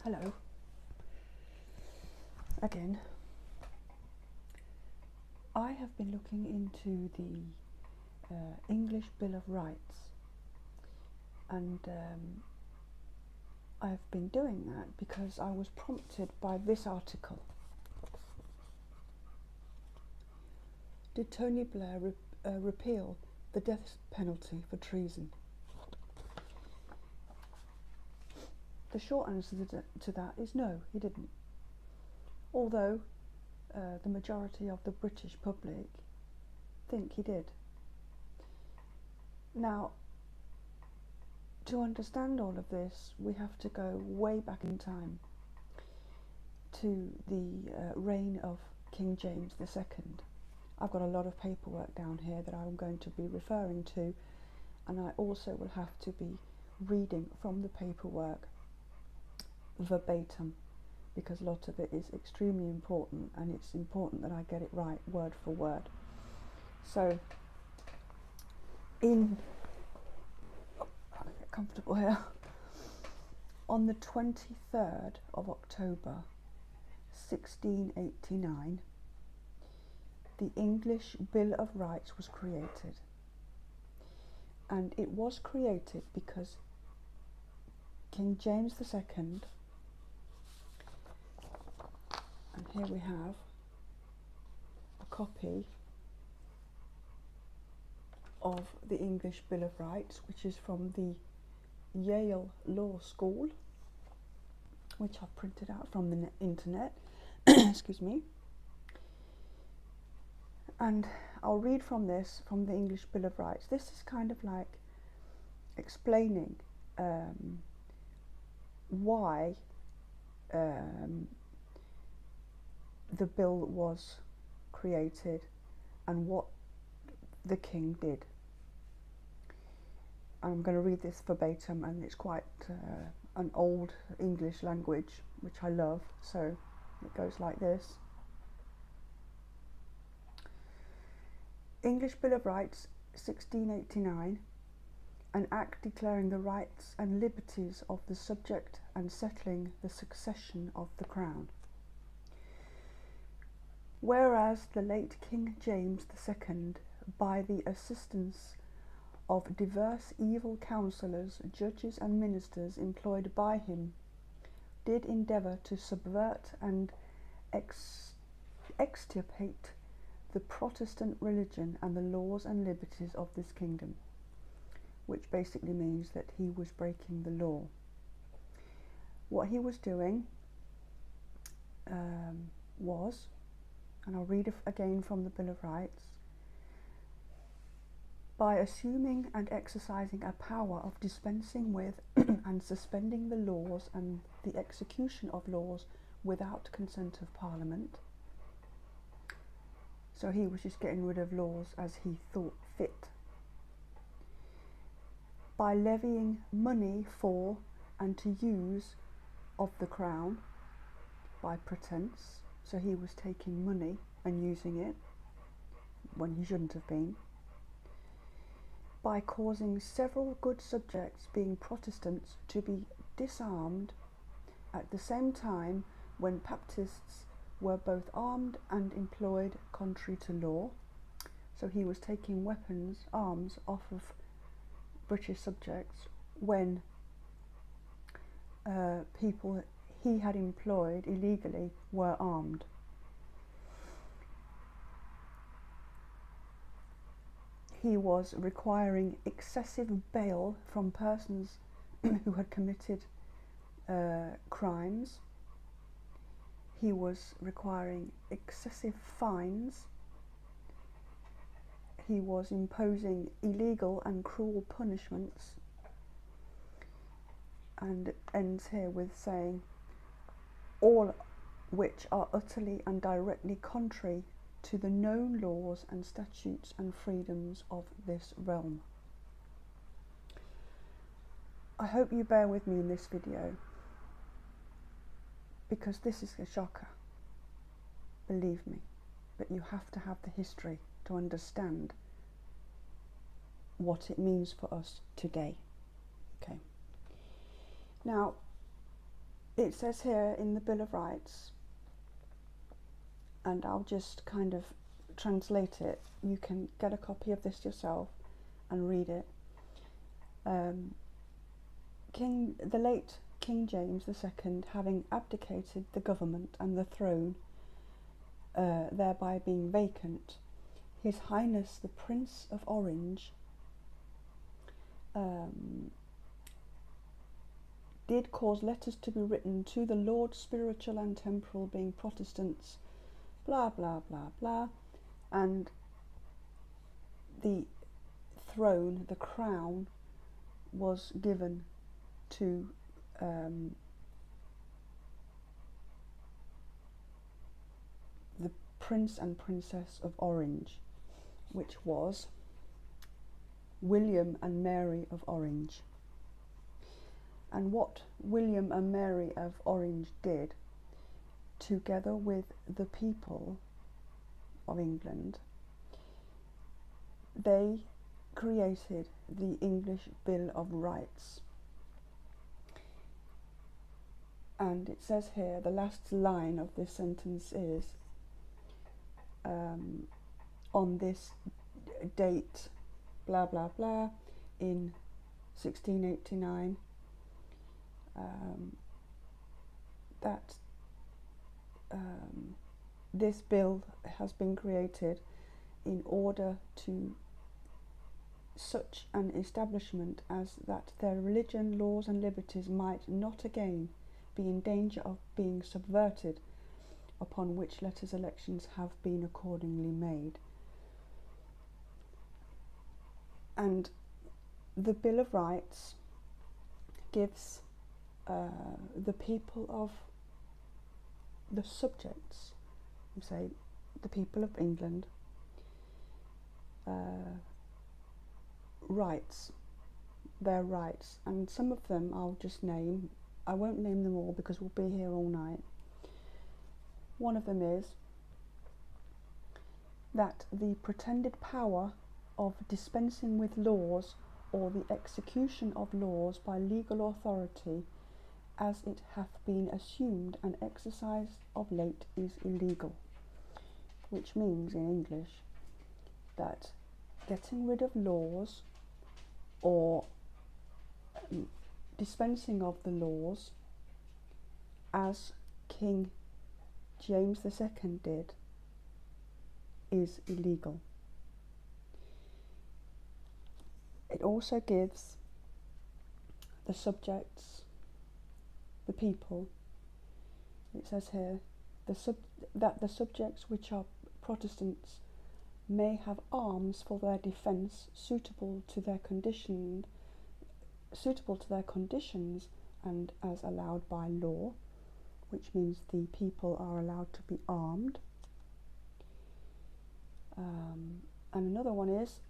Hello. Again. I have been looking into the English Bill of Rights, and I've been doing that because I was prompted by this article. Did Tony Blair repeal the death penalty for treason? The short answer to that is no, he didn't. Although the majority of the British public think he did. Now, to understand all of this, we have to go way back in time to the reign of King James II. I've got a lot of paperwork down here that I'm going to be referring to, and I also will have to be reading from the paperwork verbatim, because a lot of it is extremely important, and it's important that I get it right word for word. So, I'll get comfortable here. On the 23rd of October 1689, the English Bill of Rights was created, and it was created because King James II, and here we have a copy of the English Bill of Rights, which is from the Yale Law School, which I've printed out from the internet. Excuse me. And I'll read from this, from the English Bill of Rights. This is kind of like explaining why the bill was created and what the king did. I'm going to read this verbatim, and it's quite an old English language, which I love, so it goes like this. English Bill of Rights, 1689, an act declaring the rights and liberties of the subject and settling the succession of the crown. Whereas the late King James II, by the assistance of diverse evil counsellors, judges and ministers employed by him, did endeavour to subvert and extirpate the Protestant religion and the laws and liberties of this kingdom, which basically means that he was breaking the law. What he was doing was, and I'll read again from the Bill of Rights, by assuming and exercising a power of dispensing with and suspending the laws and the execution of laws without consent of Parliament. So he was just getting rid of laws as he thought fit. By levying money for and to use of the crown by pretence, so he was taking money and using it when he shouldn't have been. By causing several good subjects, being Protestants, to be disarmed at the same time when Baptists were both armed and employed contrary to law. So he was taking weapons, arms off of British subjects when people he had employed illegally were armed. He was requiring excessive bail from persons who had committed crimes. He was requiring excessive fines. He was imposing illegal and cruel punishments. And it ends here with saying, all which are utterly and directly contrary to the known laws and statutes and freedoms of this realm. I hope you bear with me in this video, because this is a shocker, believe me, but you have to have the history to understand what it means for us today. Okay. Now, It says here in the Bill of Rights, and I'll just kind of translate it. You can get a copy of this yourself and read it. The late King James II, having abdicated the government and the throne, thereby being vacant, His Highness the Prince of Orange did cause letters to be written to the Lords spiritual and temporal, being Protestants, blah blah blah blah, and the throne, the crown, was given to the Prince and Princess of Orange, which was William and Mary of Orange. And what William and Mary of Orange did, together with the people of England, they created the English Bill of Rights. And it says here, the last line of this sentence is, on this date, blah blah blah, in 1689, that this bill has been created in order to such an establishment as that their religion, laws and liberties might not again be in danger of being subverted, upon which letters elections have been accordingly made. And the Bill of Rights gives the people of the subjects, say the people of England, rights, their rights, and some of them I'll just name. I won't name them all because we'll be here all night. One of them is that the pretended power of dispensing with laws or the execution of laws by legal authority as it hath been assumed and exercised of late is illegal, which means in English that getting rid of laws or dispensing of the laws as King James II did is illegal. It also gives the subjects, the people, it says here, that the subjects which are Protestants may have arms for their defence suitable to their conditions and as allowed by law, which means the people are allowed to be armed. And another one is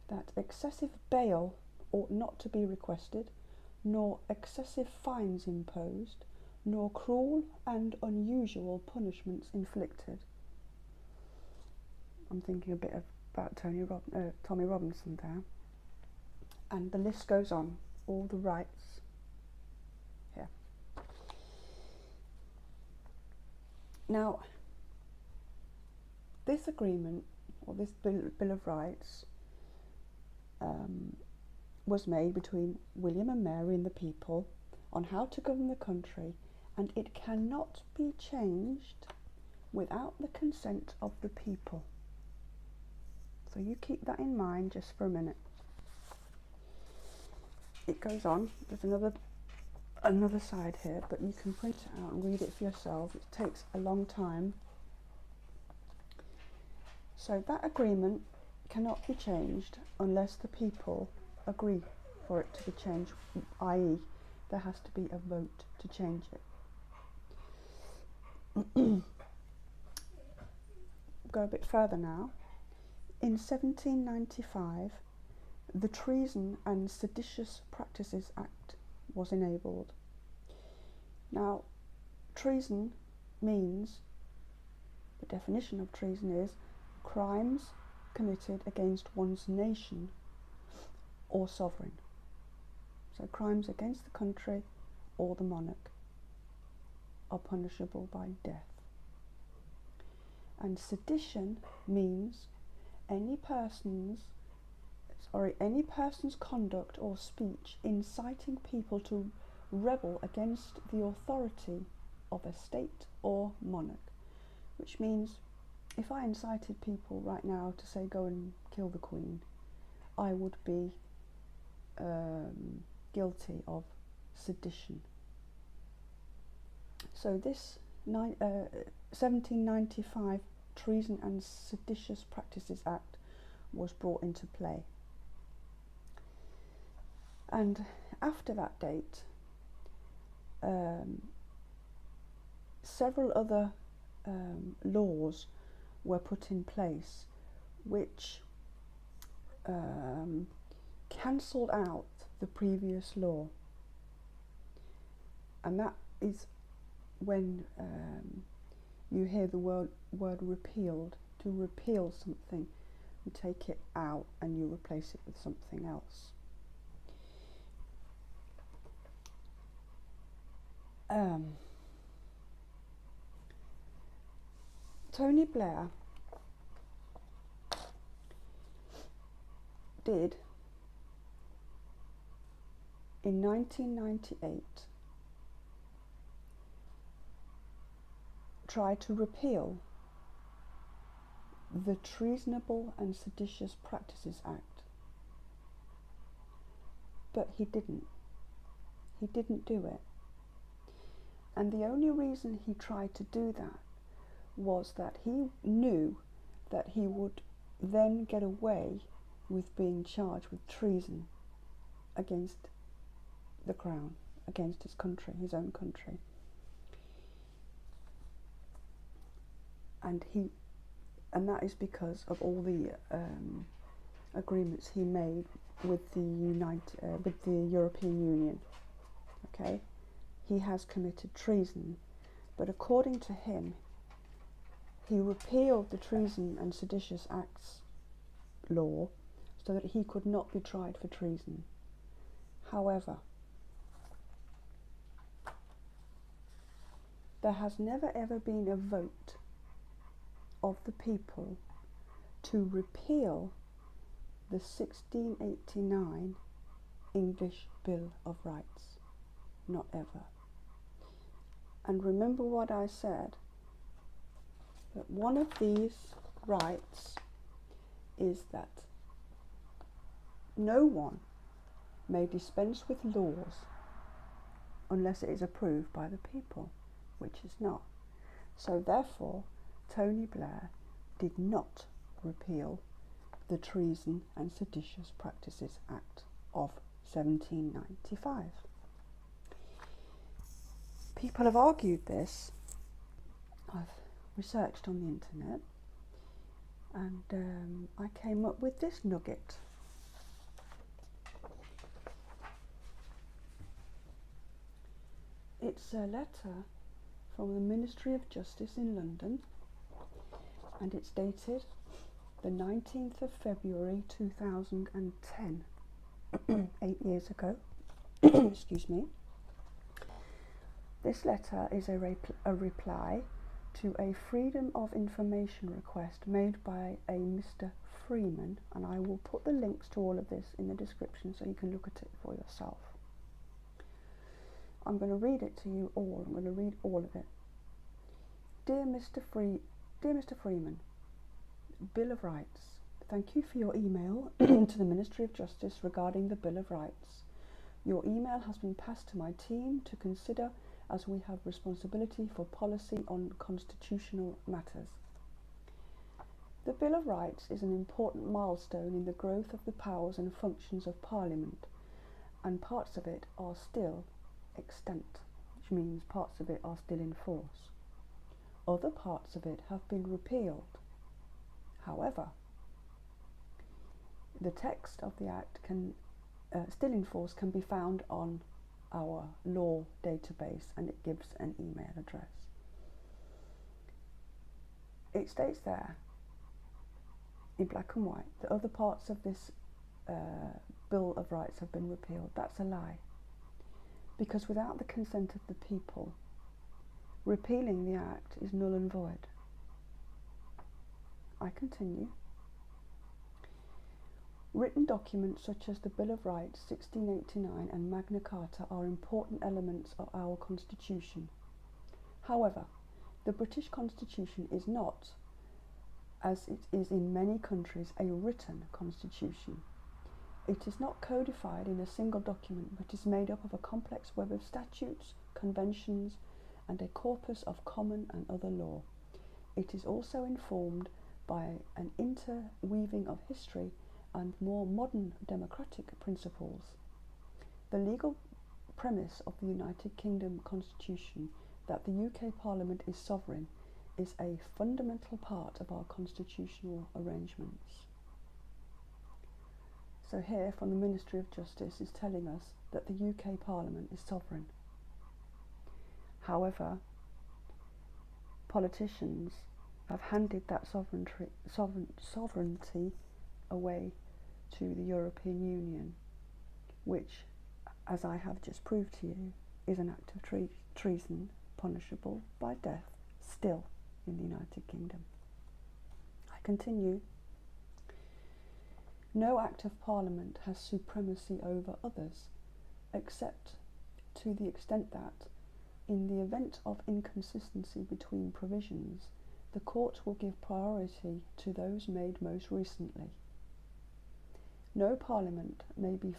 that excessive bail ought not to be requested, nor excessive fines imposed, nor cruel and unusual punishments inflicted. I'm thinking a bit about Tommy Robinson there. And the list goes on, all the rights here. Now, this agreement, or this Bill of Rights, was made between William and Mary and the people on how to govern the country, and it cannot be changed without the consent of the people. So you keep that in mind just for a minute. It goes on, there's another side here, but you can print it out and read it for yourself. It takes a long time. So that agreement cannot be changed unless the people agree for it to be changed, i.e. there has to be a vote to change it. Go a bit further now. In 1795, the Treason and Seditious Practices Act was enabled. Now, treason means, the definition of treason is crimes committed against one's nation or sovereign. So crimes against the country or the monarch. are punishable by death. And sedition means any person's conduct or speech inciting people to rebel against the authority of a state or monarch. Which means if I incited people right now to say go and kill the Queen, I would be guilty of sedition. So this 1795 Treason and Seditious Practices Act was brought into play. And after that date, several other laws were put in place which cancelled out the previous law. And that is when you hear the word repealed. To repeal something, you take it out and you replace it with something else. Tony Blair did in 1998 try to repeal the Treasonable and Seditious Practices Act, but he didn't do it. And the only reason he tried to do that was that he knew that he would then get away with being charged with treason against the crown, against his country, his own country. And that is because of all the agreements he made with the European Union. Okay, he has committed treason, but according to him, he repealed the Treason and Seditious Acts law so that he could not be tried for treason. However, there has never ever been a vote of the people to repeal the 1689 English Bill of Rights. Not ever. And remember what I said, that one of these rights is that no one may dispense with laws unless it is approved by the people, which is not. So therefore, Tony Blair did not repeal the Treason and Seditious Practices Act of 1795. People have argued this. I've researched on the internet, and I came up with this nugget. It's a letter from the Ministry of Justice in London, and it's dated the 19th of February 2010, 8 years ago. Excuse me. This letter is a reply to a Freedom of Information request made by a Mr. Freeman, and I will put the links to all of this in the description so you can look at it for yourself. I'm going to read it to you all. I'm going to read all of it. Dear Mr. Freeman, Bill of Rights. Thank you for your email to the Ministry of Justice regarding the Bill of Rights. Your email has been passed to my team to consider, as we have responsibility for policy on constitutional matters. The Bill of Rights is an important milestone in the growth of the powers and functions of Parliament, and parts of it are still extant, which means parts of it are still in force. Other parts of it have been repealed. However, the text of the Act still in force can be found on our law database, and it gives an email address. It states there in black and white that other parts of this Bill of Rights have been repealed. That's a lie, because without the consent of the people, Repealing the Act is null and void. I continue. Written documents such as the Bill of Rights, 1689 and Magna Carta are important elements of our Constitution. However, the British Constitution is not, as it is in many countries, a written constitution. It is not codified in a single document, but is made up of a complex web of statutes, conventions, and a corpus of common and other law. It is also informed by an interweaving of history and more modern democratic principles. The legal premise of the United Kingdom Constitution, that the UK Parliament is sovereign, is a fundamental part of our constitutional arrangements. So here, from the Ministry of Justice, is telling us that the UK Parliament is sovereign. However, politicians have handed that sovereignty away to the European Union, which, as I have just proved to you, is an act of treason punishable by death still in the United Kingdom. I continue. No Act of Parliament has supremacy over others, except to the extent that, in the event of inconsistency between provisions, the court will give priority to those made most recently. No Parliament may be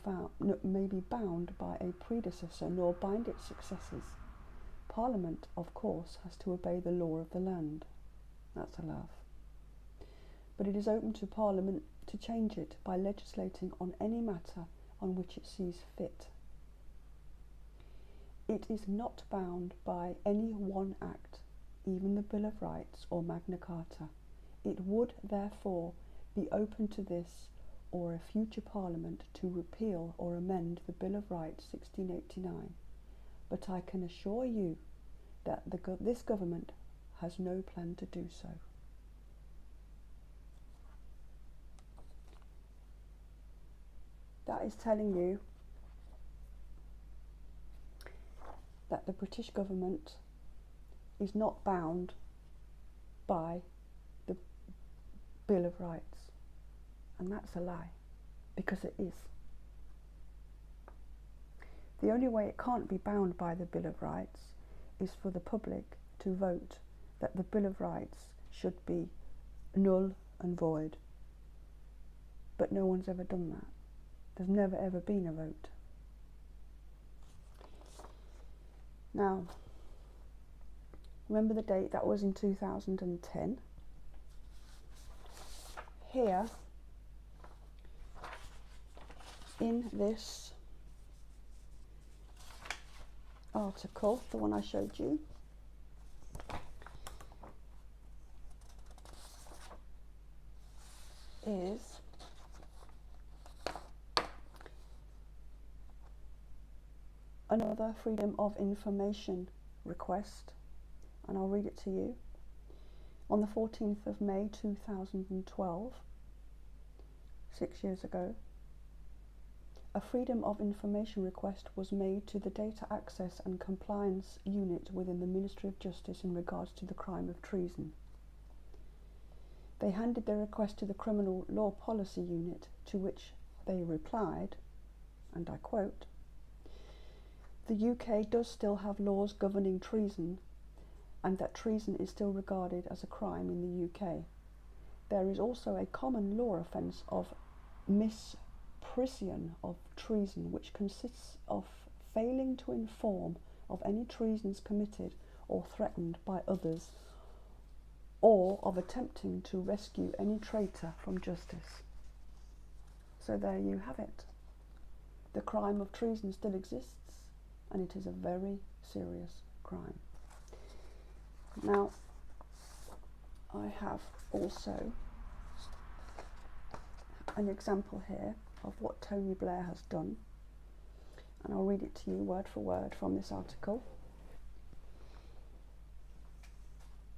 bound by a predecessor nor bind its successors. Parliament, of course, has to obey the law of the land. That's a laugh. But it is open to Parliament to change it by legislating on any matter on which it sees fit. It is not bound by any one act, even the Bill of Rights or Magna Carta. It would, therefore, be open to this or a future Parliament to repeal or amend the Bill of Rights 1689. But I can assure you that this government has no plan to do so. That is telling you that the British government is not bound by the Bill of Rights. And that's a lie, because it is. The only way it can't be bound by the Bill of Rights is for the public to vote that the Bill of Rights should be null and void. But no one's ever done that. There's never ever been a vote. Now, remember the date? That was in 2010. Here, in this article, the one I showed you, is another Freedom of Information request, and I'll read it to you. On the 14th of May 2012, 6 years ago, a Freedom of Information request was made to the Data Access and Compliance Unit within the Ministry of Justice in regards to the crime of treason. They handed their request to the Criminal Law Policy Unit, to which they replied, and I quote, "The UK does still have laws governing treason, and that treason is still regarded as a crime in the UK. There is also a common law offence of misprision of treason, which consists of failing to inform of any treasons committed or threatened by others, or of attempting to rescue any traitor from justice." So there you have it. The crime of treason still exists, and it is a very serious crime. Now, I have also an example here of what Tony Blair has done, and I'll read it to you word for word from this article.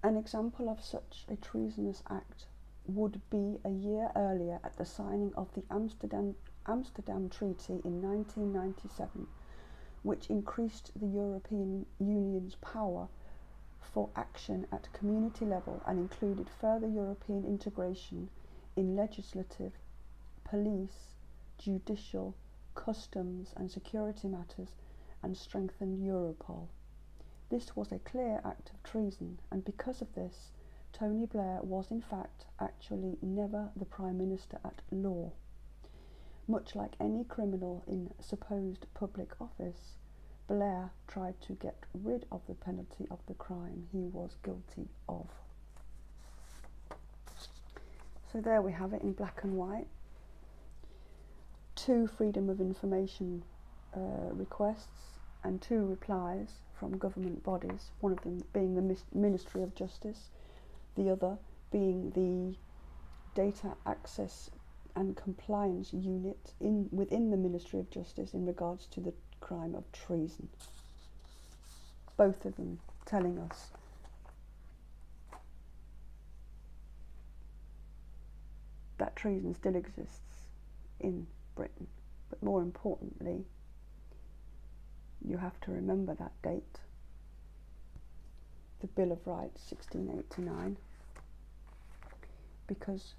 An example of such a treasonous act would be a year earlier at the signing of the Amsterdam Treaty in 1997, which increased the European Union's power for action at community level and included further European integration in legislative, police, judicial, customs and security matters, and strengthened Europol. This was a clear act of treason, and because of this, Tony Blair was in fact actually never the Prime Minister at law. Much like any criminal in supposed public office, Blair tried to get rid of the penalty of the crime he was guilty of. So there we have it in black and white. 2 Freedom of Information requests and 2 replies from government bodies, one of them being the Ministry of Justice, the other being the Data Access and Compliance Unit within the Ministry of Justice in regards to the crime of treason. Both of them telling us that treason still exists in Britain, but more importantly, you have to remember that date, the Bill of Rights 1689, because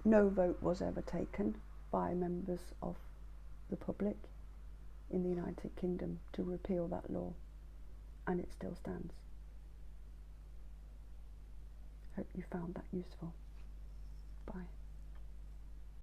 no vote was ever taken by members of the public in the United Kingdom to repeal that law, and it still stands. Hope you found that useful. Bye.